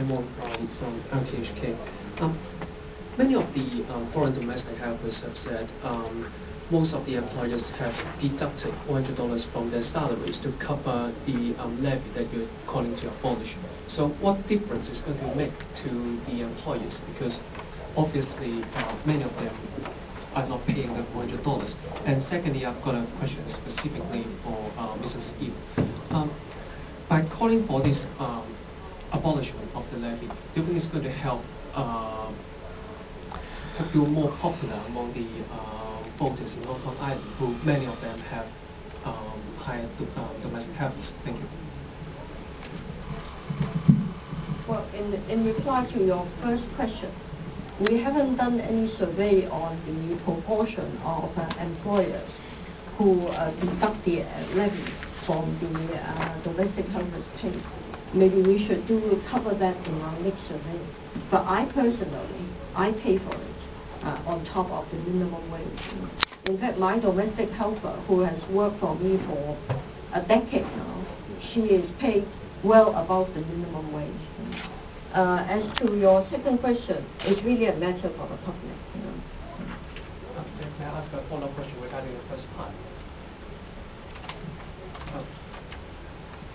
Raymond from RTHK. Many of the foreign domestic helpers have said most of the employers have deducted $100 from their salaries to cover the levy that you're calling to abolish. So what difference is going to make to the employers? Because obviously many of them are not paying the $100. And secondly, I've got a question specifically for Mrs. Eve. By calling for this abolishment of the levy, do you think it's going to help you more popular among the voters in Hong Kong Island, who many of them have hired domestic helpers? Thank you. Well, in reply to your first question, we haven't done any survey on the proportion of employers who deduct the levy from the domestic helpers' pay. Maybe we should cover that in our next survey. But I personally, I pay for it on top of the minimum wage. In fact, my domestic helper, who has worked for me for a decade now, she is paid well above the minimum wage. As to your second question, it's really a matter for the public. May I ask a follow-up question regarding the first part?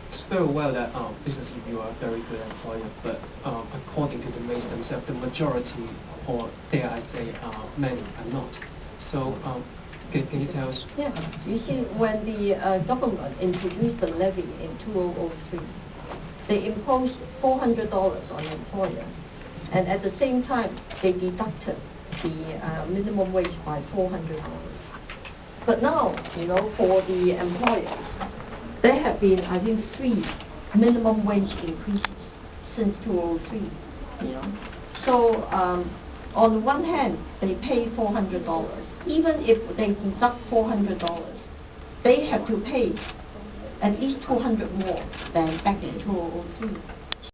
It's very well that business, if you are a very good employer, but according to the Mays themselves, the majority, or dare I say, many are not. So can you tell us? Yeah, you see, when the government introduced the levy in 2003, they imposed $400 on the employer, and at the same time, they deducted the minimum wage by $400. But now, for the employers, there have been, I think, 3 minimum wage increases since 2003. So on the one hand, they pay $400. Even if they deduct $400, they have to pay at least $200 more than back in 2003.